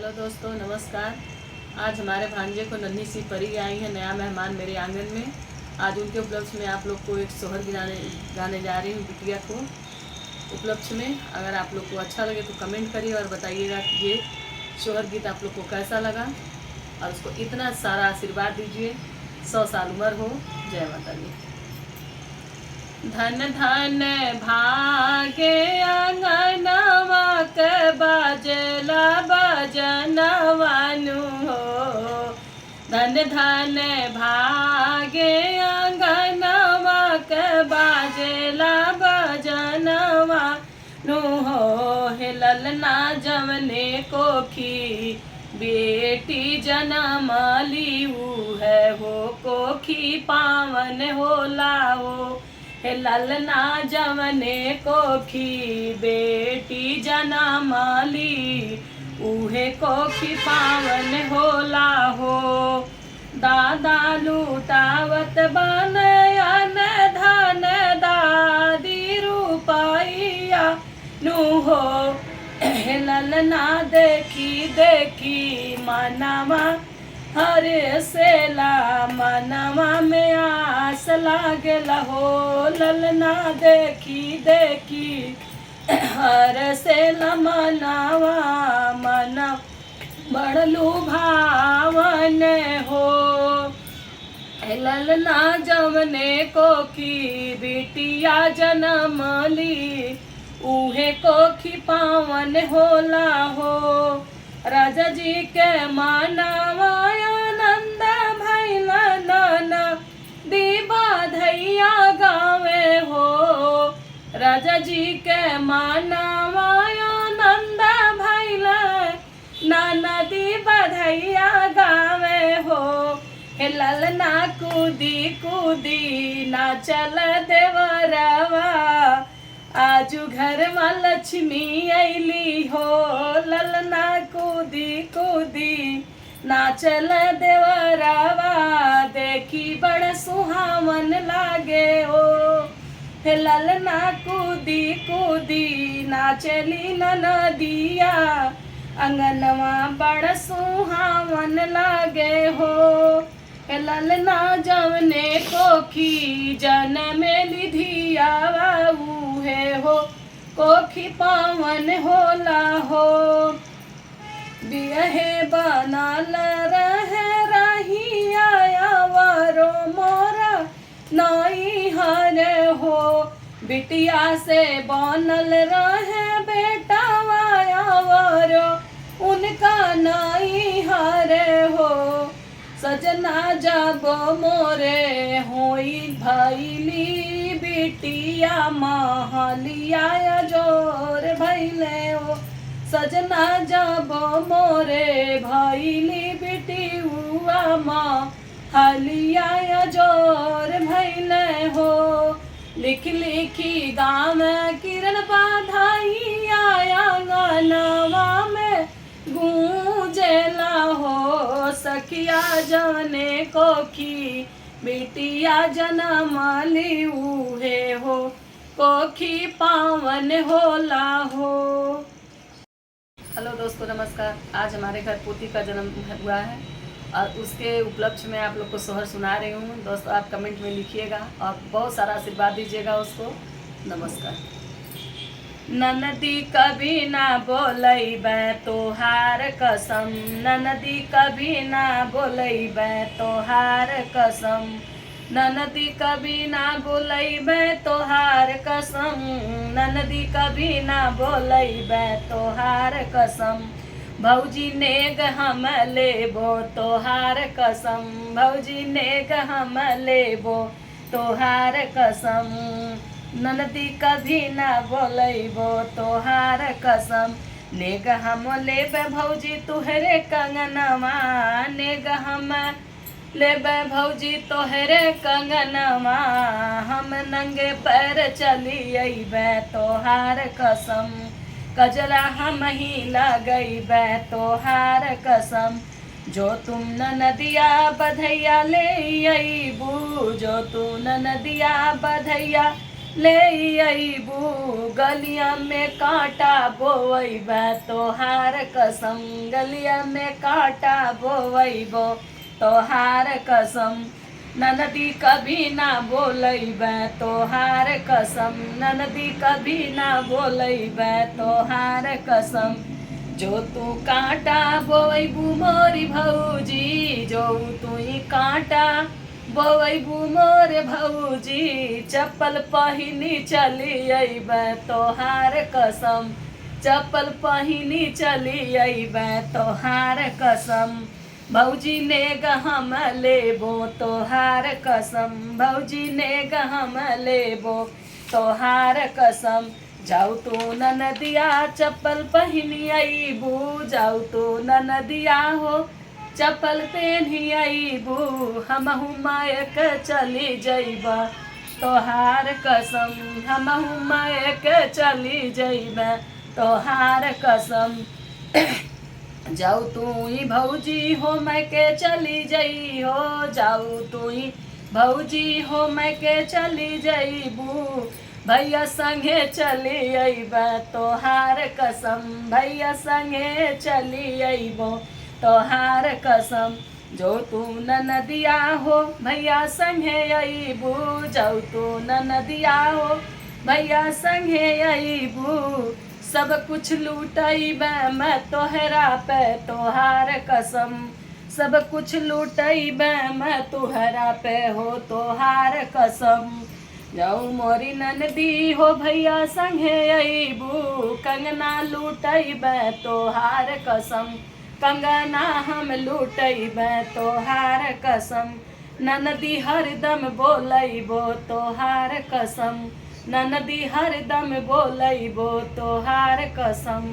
Hello दोस्तों, नमस्कार। आज हमारे भांजे को नन्ही सी परी आई है, नया मेहमान मेरे आंगन में। आज उनके उपलक्ष्य में आप लोग को एक सोहर गाने जा रही हूँ बिटिया को उपलक्ष्य में। अगर आप लोग को अच्छा लगे तो कमेंट करिए और बताइएगा कि ये सोहर गीत आप लोग को कैसा लगा, और उसको इतना सारा आशीर्वाद दीजिए। 100 साल उम्र हो। जय माता दी। धन धन भागे आंगनवा के बाजला बजनवानु हो। धन धन भागे आंगनवा के बाजला बजनवा नु हो। हे ललना जमने कोखी बेटी जनम लियू है हो। कोखी पावन होला हो। हे ललना जमने कोखी बेटी जनम ली उहे कोखी पावन होला हो। दादा लूटावत बनयन धन दादी रुपैया नु हो। हे ललना देखी देखी मनवा हरे सेला मनवा में आस लागेला हो। ललना देखी देखी हर सेला मनवा मन बड़लू भावन हो। ललना जमने कोखी बिटिया जनम ली उहे कोखी पावन होला हो। राजा जी के मानवा आनंद भैल नाना दीबा धैया गावे हो। राजा जी के मानवा आनंद भैल नाना दीबा धैया गावे हो। हे ललना कूदी कूदी नाचल देवरवा आजू घर में लक्ष्मी अली हो। ललना कूदी कूदी नाचल देवरवा देखी बड़ सुहावन लागे हो। हे ललना कूदी कूदी नाचली नदिया अंगनवा बड़ सुहावन लागे हो। हे ललना जमने कोखी जनमेली धिया है हो। कोखी पावन होला हो। बियहे बनाल रहे रही आया वारो मोरा नाई हरे हो। बिटिया से बनल रहे बेटा वाया वारो उनका नाई हरे हो। सजना जाबो मोरे होई भैली बिटिया महलिया जोर भैले हो। सजना जाबो मोरे भैली बिटिया महलिया जोर भैले हो। लिख लिखी गाँव किरण बाधाई आया गानवा में गूंजेला हो। सखिया जने कोखी बिटिया जनम लियू है हो। कोखी पावन होला हो। हेलो दोस्तों, नमस्कार। आज हमारे घर पोती का जन्म हुआ है और उसके उपलक्ष्य में आप लोग को सोहर सुना रही हूँ। दोस्तों, आप कमेंट में लिखिएगा और बहुत सारा आशीर्वाद दीजिएगा उसको। नमस्कार। ननदी कभी ना बोलैबे तोहार कसम। ननदी कभी ना बोलैबे तोहार कसम। ननदी कभी ना बोलैबे तोहार कसम। ननदी कभी ना बोलैबे तोहार कसम। भौजी नेग हम लेबो तोहार कसम। भौजी नेग हम लेबो तोहार कसम। ननदी कभी ना बोलैबो तोहार कसम। नेग हम लेबे भौजी तुहरे कंगनवा। नेग हम लेबे भौजी तोहरे कंगनवा। हम नंगे पैर चली अइबे तोहार कसम। कजरा हम ही लगैबे तोहार कसम। जो तुम नदिया बधैया ले अइबू। जो तू नदिया बधैया ले अबू गलिया में कांटा बोवैबा तोहार कसम, गलिया में कांटा बोवैबो तोहार कसम, ननदी कभी ना बोलैबा तोहार कसम, ननदी कभी ना बोलैबा तोहार कसम। जो तू कांटा बोवैबू मोरी भौजी, जो तू कांटा बोवैबू मोर भौजी, चप्पल पहिनी चली अइबा तोहार कसम, चप्पल पहिनी चली अइबा तोहार कसम। भौजी ने गहम लेबो तोहार कसम, भौजी ने गहम लेबो तोहार कसम। जाऊ तू ननदिया चप्पल पहिनी अइबू, जाऊ तू ननदिया हो चप्पल पहनी अइबू, हमहू मायक चली जइबा तोहार कसम, हमहू मायक चली जइबा तोहार कसम। जाऊ तू ही भौजी हो मैं के चली जई हो, जाऊ तू ही भौजी हो मैं के चली जईबू, भैया संगे चली अइबा तोहार कसम, भैया संगे चली अइबो तोहार कसम। जो तू ननदिया हो भैया संगे अइबू, जाऊ तू ननदिया हो भैया संगे अइबू, सब कुछ लूटैबा मैं तोहरा पे तोहार कसम, सब कुछ लूटैबा मैं तोहरा पे हो तोहार कसम। जाऊ मोरी ननदी हो भैया संगे अइबू, कंगना लूटैबा तोहार कसम, कंगना हम लूटैबा तोहार कसम। ननदी हरदम बोलैबो तोहार कसम, ननदी हरदम बोलैबो तोहार कसम।